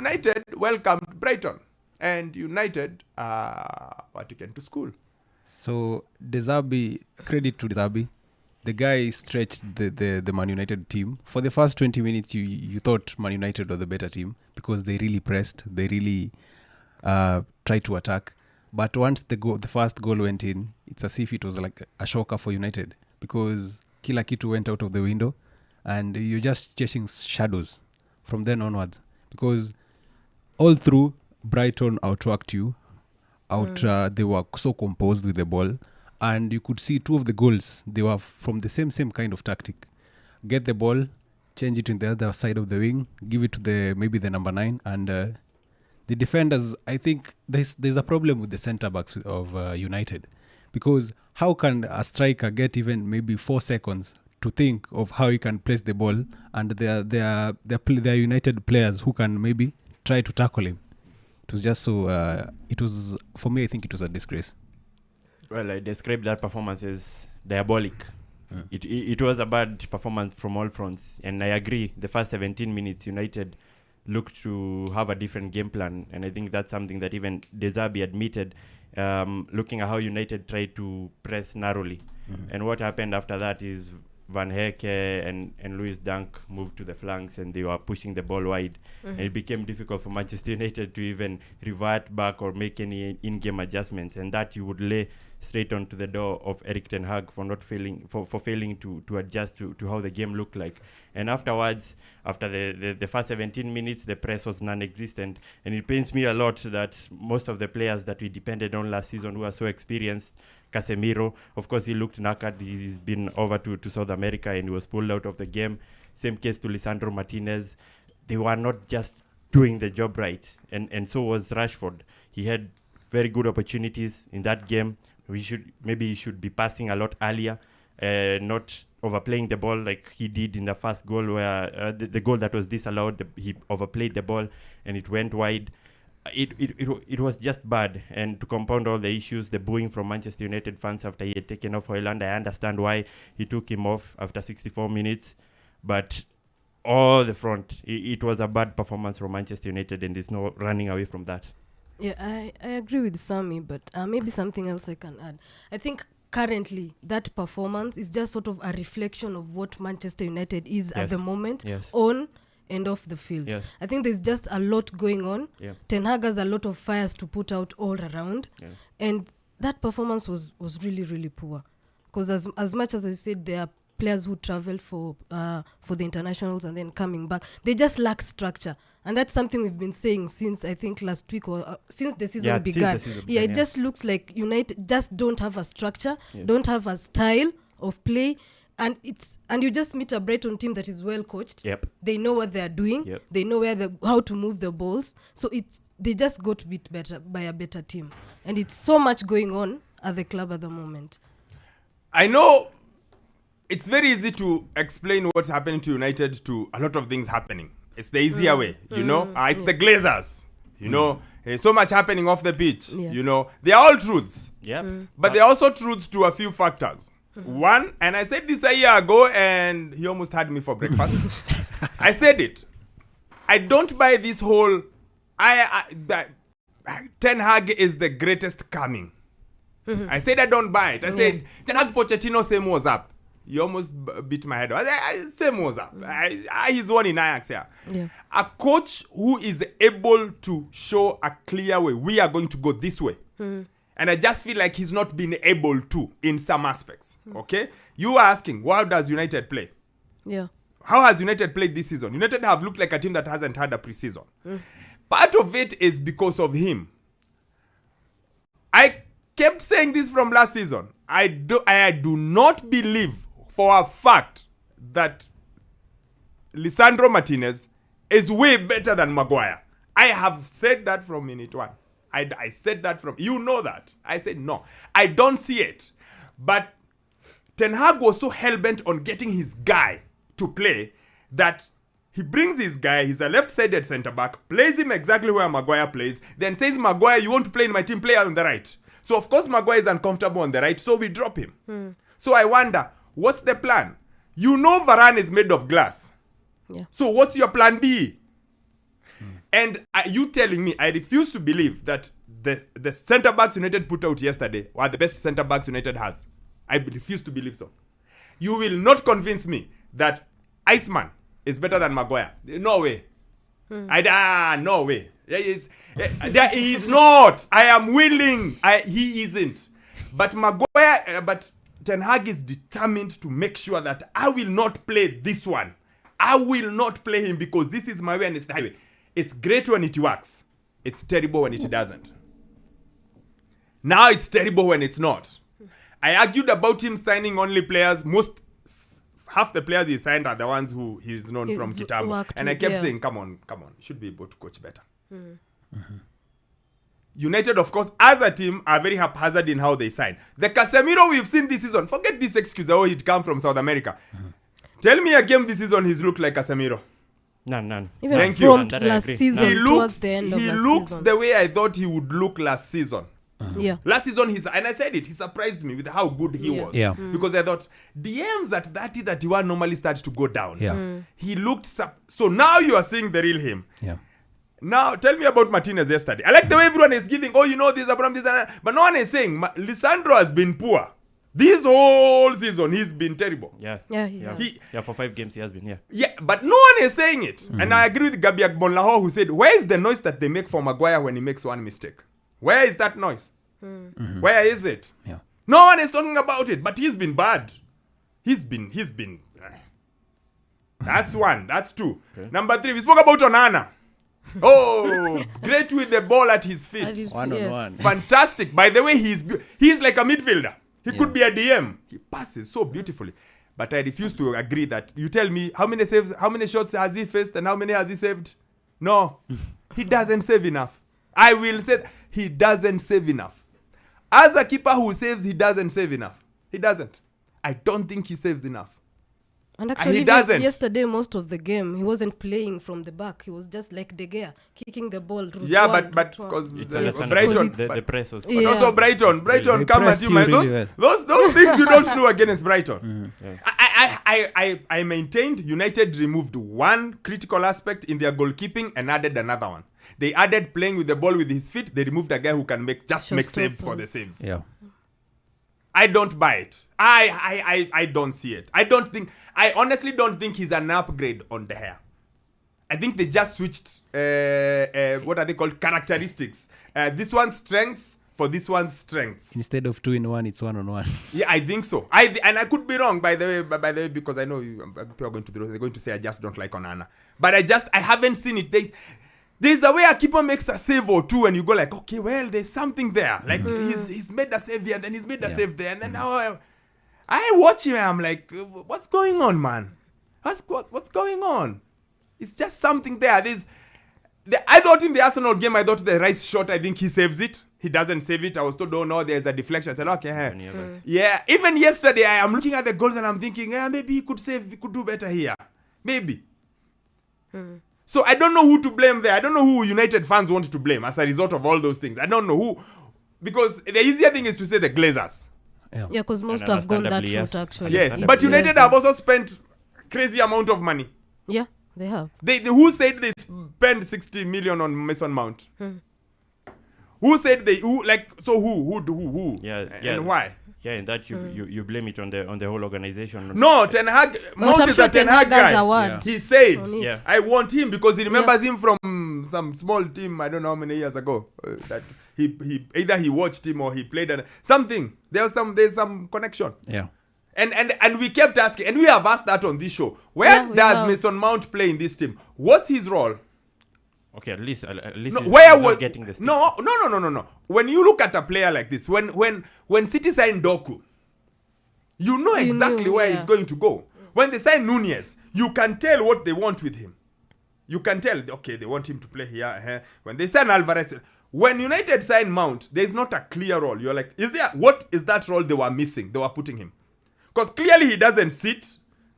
United welcomed Brighton. And United were taken to school. So, credit to Desabi. The guy stretched the Man United team. For the first 20 minutes, you thought Man United were the better team because they really pressed. They really tried to attack. But once the first goal went in, it's as if it was like a shocker for United because kila kitu went out of the window and you're just chasing shadows from then onwards. Because all through, Brighton outworked you. They were so composed with the ball. And you could see two of the goals, they were from the same kind of tactic. Get the ball, change it in the other side of the wing, give it to maybe the number 9. And the defenders, I think there's a problem with the centre-backs of United. Because how can a striker get even maybe 4 seconds to think of how he can place the ball, and there are United players who can maybe try to tackle him? It was just so, for me, I think it was a disgrace. Well, I described that performance as diabolic. It was a bad performance from all fronts. And I agree, the first 17 minutes, United looked to have a different game plan. And I think that's something that even De Zerbi admitted, looking at how United tried to press narrowly. And what happened after that is Van Hecke and Louis Dunk moved to the flanks and they were pushing the ball wide. And it became difficult for Manchester United to even revert back or make any in-game adjustments. And that you would lay straight onto the door of Erik ten Hag for failing to adjust to how the game looked like. And afterwards, after the first 17 minutes, the press was non-existent. And it pains me a lot that most of the players that we depended on last season who are so experienced, Casemiro, of course, he looked knackered. He's been over to South America and he was pulled out of the game. Same case to Lisandro Martinez. They were not just doing the job right. And so was Rashford. He had very good opportunities in that game. He should be passing a lot earlier, not overplaying the ball like he did in the first goal where the goal that was disallowed, he overplayed the ball and it went wide. It was just bad. And to compound all the issues, the booing from Manchester United fans after he had taken off Højlund, I understand why he took him off after 64 minutes. But all the front, it was a bad performance from Manchester United and there's no running away from that. Yeah, I agree with Sammy, but maybe something else I can add. I think currently that performance is just sort of a reflection of what Manchester United is at the moment on and off the field. Yes. I think there's just a lot going on. Yeah. Ten Hag has a lot of fires to put out all around. Yeah. And that performance was really, really poor. Because as much as I said, there are players who travel for the internationals and then coming back. They just lack structure. And that's something we've been saying since, I think, last week or since the season began. It just looks like United just don't have a structure, don't have a style of play. And you just meet a Brighton team that is well coached. Yep. They know what they are doing. Yep. They know how to move the balls. So they just got beat better by a better team. And it's so much going on at the club at the moment. I know it's very easy to explain what's happening to United to a lot of things happening. It's the easier way, you know. It's the Glazers, you know. There's so much happening off the pitch, you know. They are all truths. Yep. But they're also truths to a few factors. One, and I said this a year ago, and he almost had me for breakfast. I said it. I don't buy this whole... that Ten Hag is the greatest coming. I said I don't buy it. I said, Ten Hag Pochettino, same was up. You almost beat my head. Same was up. He's one in Ajax here. Yeah. A coach who is able to show a clear way. We are going to go this way. And I just feel like he's not been able to in some aspects. Okay? You are asking, how does United play? Yeah. How has United played this season? United have looked like a team that hasn't had a preseason. Part of it is because of him. I kept saying this from last season. I do not believe for a fact that Lisandro Martinez is way better than Maguire. I have said that from minute one. I said that from... You know that. I said, no. I don't see it. But Ten Hag was so hell-bent on getting his guy to play that he brings his guy, he's a left-sided centre-back, plays him exactly where Maguire plays, then says, Maguire, you want to play in my team, play on the right. So, of course, Maguire is uncomfortable on the right, so we drop him. So I wonder, what's the plan? You know Varane is made of glass. Yeah. So what's your plan B? And you telling me, I refuse to believe that the centre backs United put out yesterday are the best centre backs United has. I refuse to believe so. You will not convince me that Iceman is better than Maguire. No way. No way. He is not. I am willing. He isn't. But Maguire, but Ten Hag is determined to make sure that I will not play this one. I will not play him because this is my way and it's the highway. It's great when it works. It's terrible when it doesn't. Now it's terrible when it's not. I argued about him signing only players. Half the players he signed are the ones who he's known from Kitambo. And I kept saying, come on. You should be able to coach better. United, of course, as a team, are very haphazard in how they sign. The Casemiro we've seen this season, forget this excuse, he'd come from South America. Tell me a game this season he's looked like Casemiro. None. Even Thank from you. last season towards the end of he last looks season. the way I thought he would look last season. Yeah. Last season, and I said it, he surprised me with how good he was. Yeah. Because I thought DMs at 30, 31 normally start to go down. Yeah. He looked... So now you are seeing the real him. Yeah. Now, tell me about Martinez yesterday. I like the way everyone is giving, this, Abraham, this, and that. But no one is saying, Lisandro has been poor. This whole season, he's been terrible. Yeah, for 5 games he has been, Yeah, but no one is saying it. And I agree with Gabi Agbonlaho who said, where is the noise that they make for Maguire when he makes one mistake? Where is that noise? Where is it? Yeah. No one is talking about it, but he's been bad. He's been. That's one. That's two. Okay. Number 3, we spoke about Onana. Great with the ball at his feet. One-on-one. Fantastic. By the way, he's like a midfielder. He could be a DM. He passes so beautifully. But I refuse to agree that you tell me how many saves, how many shots has he faced and how many has he saved? No. He doesn't save enough. I will say he doesn't save enough. As a keeper who saves, he doesn't save enough. He doesn't. I don't think he saves enough. And actually, he doesn't. Yesterday, most of the game, he wasn't playing from the back. He was just like De Gea, kicking the ball. But because Brighton, the press was... But also Brighton They come at you, man. really Those things you don't do against Brighton. I maintained United removed one critical aspect in their goalkeeping and added another one. They added playing with the ball with his feet. They removed a guy who can make saves for the saves. Yeah. I don't buy it. I don't see it. I honestly don't think he's an upgrade on De Gea. I think they just switched, what are they called? Characteristics. This one's strengths for this one's strengths. Instead of 2-in-1, it's 1-on-1. Yeah, I think so. And I could be wrong, by the way, because I know people are they're going to say I just don't like Onana. But I haven't seen it. There's a way a keeper makes a save or two and you go like, okay, well, there's something there. Like he's made a save here, then he's made a save there. And then now I watch him and I'm like, what's going on, man? What's going on? It's just something there. I thought in the Arsenal game, I thought the Rice shot, I think he saves it. He doesn't save it. I was told, no, there's a deflection. I said, okay. Yeah, even yesterday, I am looking at the goals and I'm thinking, maybe he could save, he could do better here. Maybe. So I don't know who to blame there. I don't know who United fans want to blame as a result of all those things. I don't know who. Because the easier thing is to say the Glazers. Yeah, because most have gone that route, actually. Yes, but United have also spent crazy amount of money. Yeah, they have. Who said they spent 60 million on Mason Mount? Who said who? Yeah, and why? Yeah, and that you blame it on the whole organization. No, Ten Hag. Mount is a Ten Hag guy. Yeah. He said, Yeah. I want him because he remembers him from some small team, I don't know how many years ago. That he either he watched him or he played something. There's some connection. Yeah. And we kept asking, and we have asked that on this show. Where does Mason Mount play in this team? What's his role? Okay, at least No, he's where not was getting this. No. When you look at a player like this, when City signed Doku, you know exactly where he's going to go. When they sign Nunez, you can tell what they want with him. You can tell, okay, they want him to play here. When they sign Alvarez, when United sign Mount, there's not a clear role. You're like, what is that role they were missing? They were putting him. Because clearly he doesn't sit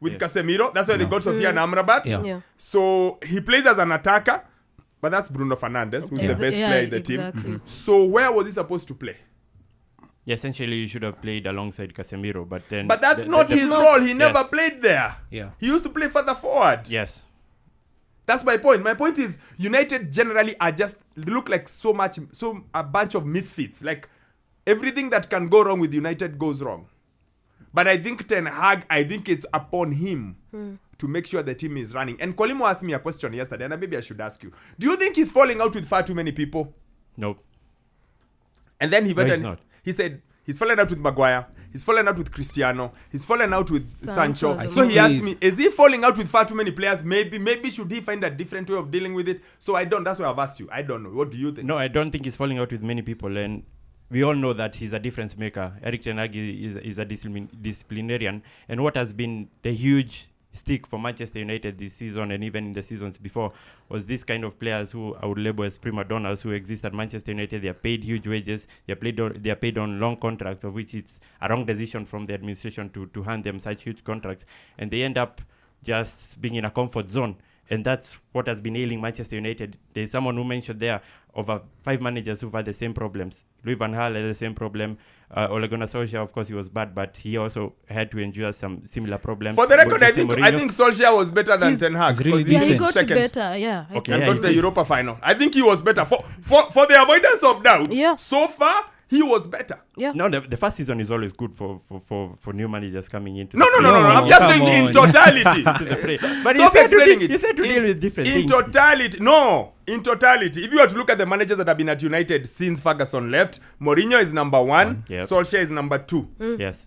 with Casemiro. That's why they got Sofia and Amrabat. Yeah. So he plays as an attacker. But that's Bruno Fernandes, who's the best player in the team. So where was he supposed to play? Yeah, essentially, you should have played alongside Casemiro, but then... But that's not his role. He never played there. Yeah. He used to play further forward. Yes. That's my point. My point is United generally are just look like a bunch of misfits. Like everything that can go wrong with United goes wrong. But I think Ten Hag, I think it's upon him to make sure the team is running. And Kolimo asked me a question yesterday, and maybe I should ask you. Do you think he's falling out with far too many people? No. And then he went he's and not. he said he's fallen out with Maguire, he's fallen out with Cristiano, he's fallen out with Sancho. Sancho. So he asked me, is he falling out with far too many players? Maybe should he find a different way of dealing with it? So that's why I've asked you. I don't know. What do you think? No, I don't think he's falling out with many people, and we all know that he's a difference maker. Erik ten Hag is a disciplinarian, and what has been the huge stick for Manchester United this season and even in the seasons before was this kind of players who I would label as prima donnas who exist at Manchester United. They are paid huge wages. They are paid on long contracts, of which it's a wrong decision from the administration to hand them such huge contracts, and they end up just being in a comfort zone. And that's what has been ailing Manchester United. There's someone who mentioned there over 5 managers who've had the same problems. Louis van Gaal had the same problem. Ole Gunnar Solskjaer, of course, he was bad, but he also had to endure some similar problems. For the record, I Jose think Mourinho. Solskjaer was better than Ten Hag. really Because Yeah, he finished got second. better. Yeah. I Okay, think. and Yeah, got he the did. Europa final. I think he was better. For the avoidance of doubt, Yeah. so far, he was better. Yeah. No, the first season is always good for new managers coming into No. the I'm just come saying in on. totality. to the fray. But Stop explaining it. You said to deal with different In things. totality, no. In totality, if you were to look at the managers that have been at United since Ferguson left, Mourinho is number 1, Yep. Solskjaer is number 2. Yes.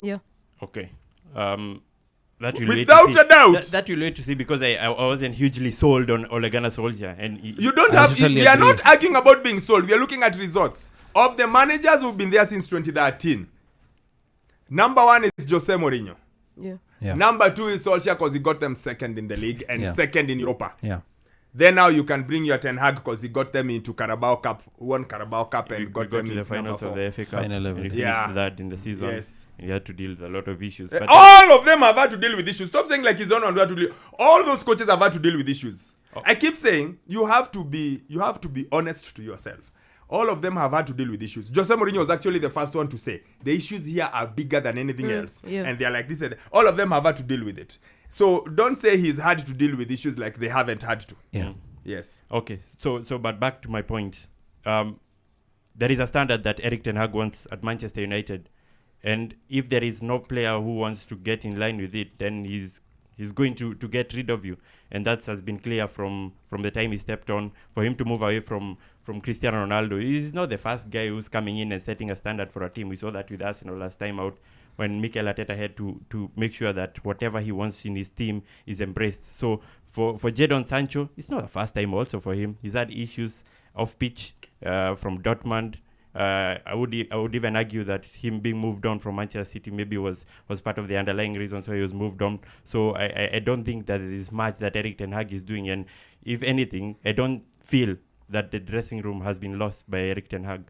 Yeah. Okay. That you'll wait Without to see. a doubt. That you'll wait to see because I wasn't hugely sold on Ole Gunnar Solskjaer. And You don't I have. totally We are agree. not arguing about being sold. We are looking at results of the managers who've been there since 2013. Number 1 is Jose Mourinho. Yeah. Yeah. Number 2 is Solskjaer because he got them second in the league and Yeah. second in Europa. Yeah. Then now you can bring your Ten Hag because he got them into Carabao Cup, won Carabao Cup and we got got them to the into finals number of 4. the FA Cup. Final level. And he finished Yeah. that in the season. Yes. And he had to deal with a lot of issues. But All of them have had to deal with issues. Stop saying like he's the only one who had to deal. All those coaches have had to deal with issues. I keep saying you have to be honest to yourself. All of them have had to deal with issues. Jose Mourinho was actually the first one to say the issues here are bigger than anything else, yeah. and they're like this. And all of them have had to deal with it. So don't say he's had to deal with issues like they haven't had to. Yeah. Yes. Okay, so but back to my point. There is a standard that Erik ten Hag wants at Manchester United, and if there is no player who wants to get in line with it, then he's going to get rid of you, and that has been clear from the time he stepped on. For him to move away from Cristiano Ronaldo, he's not the first guy who's coming in and setting a standard for a team. We saw that with Arsenal last time out, when Mikel Arteta had to make sure that whatever he wants in his team is embraced. So for Jadon Sancho, it's not the first time also for him. He's had issues off pitch from Dortmund. I would even argue that him being moved on from Manchester City maybe was part of the underlying reasons why he was moved on. So I don't think that there is much that Erik ten Hag is doing, and if anything, I don't feel that the dressing room has been lost by Erik ten Hag.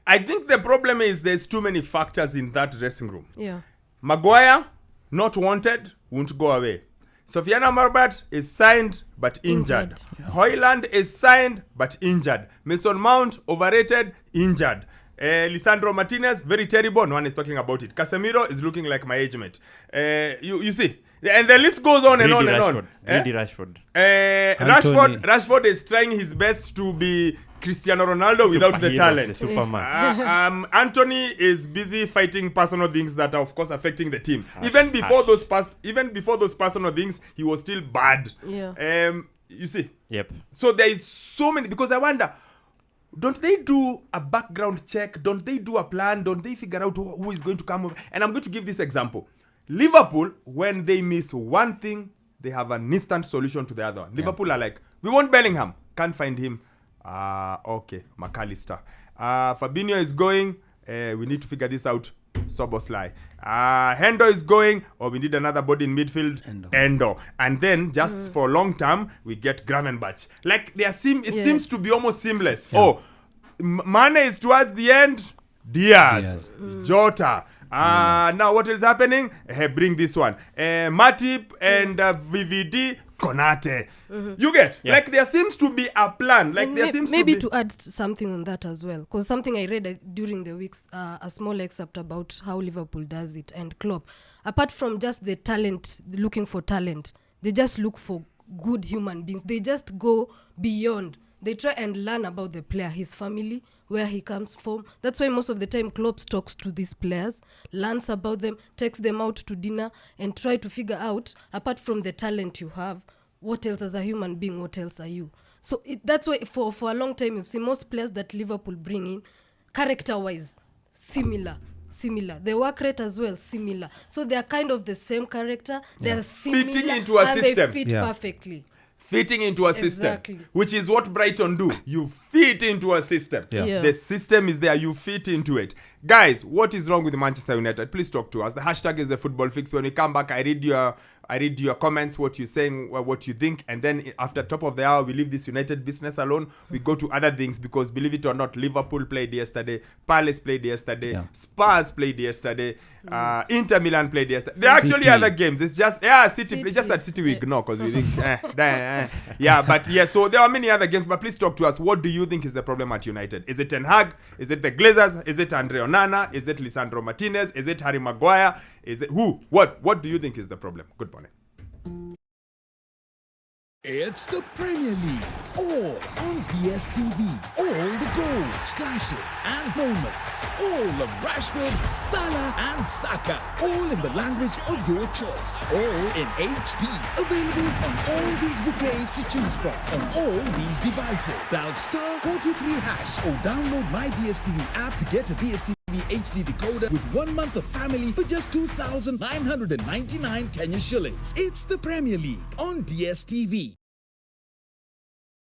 I think the problem is there's too many factors in that dressing room. Yeah. Maguire, not wanted, won't go away. Sofiane Amrabat is signed but injured. Højlund is signed but injured. Mason Mount, overrated, injured. Lisandro Martinez, very terrible. No one is talking about it. Casemiro is looking like my age mate. You see. And the list goes on and on and on. Rashford. Rashford is trying his best to be Cristiano Ronaldo without the Superhero, talent. the Superman. Anthony is busy fighting personal things that are of course affecting the team. Even before those personal things, he was still bad. Yeah. You see. Yep. So there is so many, because I wonder, don't they do a background check? Don't they do a plan? Don't they figure out who is going to come over? And I'm going to give this example. Liverpool, when they miss one thing, they have an instant solution to the other one. Liverpool are like, we want Bellingham, can't find him. Okay, McAllister. Fabinho is going, we need to figure this out. Soboslai. Hendo is going, or we need another body in midfield. Endo. And then just for long term, we get Gravenberch. Like it seems to be almost seamless. Yeah. Oh, Mane is towards the end. Diaz. Jota. Now what is happening? Bring this one. Matip and VVD. Konate. You get? Yeah. Like there seems to be a plan. Like there seems maybe to be... to add something on that as well, because something I read during the weeks, a small excerpt about how Liverpool does it, and Klopp, apart from just the talent, looking for talent, they just look for good human beings. They just go beyond. They try and learn about the player, his family, where he comes from. That's why most of the time Klopp talks to these players, learns about them, takes them out to dinner, and try to figure out, apart from the talent you have, what else as a human being, what else are you? So that's why for a long time you've seen most players that Liverpool bring in, character-wise, similar. The work rate as well, similar. So they're kind of the same character. They're similar. Fitting into a and system. They fit perfectly. Fitting into a system, Exactly. which is what Brighton do. You fit into a system. Yeah. The system is there. You fit into it. Guys, what is wrong with Manchester United? Please talk to us. The hashtag is the football fix. When we come back, I read your comments, what you're saying, what you think, and then after top of the hour, we leave this United business alone. We go to other things because, believe it or not, Liverpool played yesterday, Palace played yesterday, Spurs played yesterday, Inter Milan played yesterday. There are actually other games. It's just City. It's just that City we ignore because we think yeah, but yeah. So there are many other games. But please talk to us. What do you think is the problem at United? Is it Ten Hag? Is it the Glazers? Is it Andre Onana? Is it Lisandro Martinez? Is it Harry Maguire? Is it who? What do you think is the problem? Good morning. It's the Premier League, all on DSTV. All the goals, clashes and moments. All of Rashford, Salah and Saka. All in the language of your choice. All in HD. Available on all these bouquets to choose from. On all these devices. Dial *423# or download my DSTV app to get a DSTV HD decoder with 1 month of family for just 2,999 Kenya shillings. It's the Premier League on DSTV.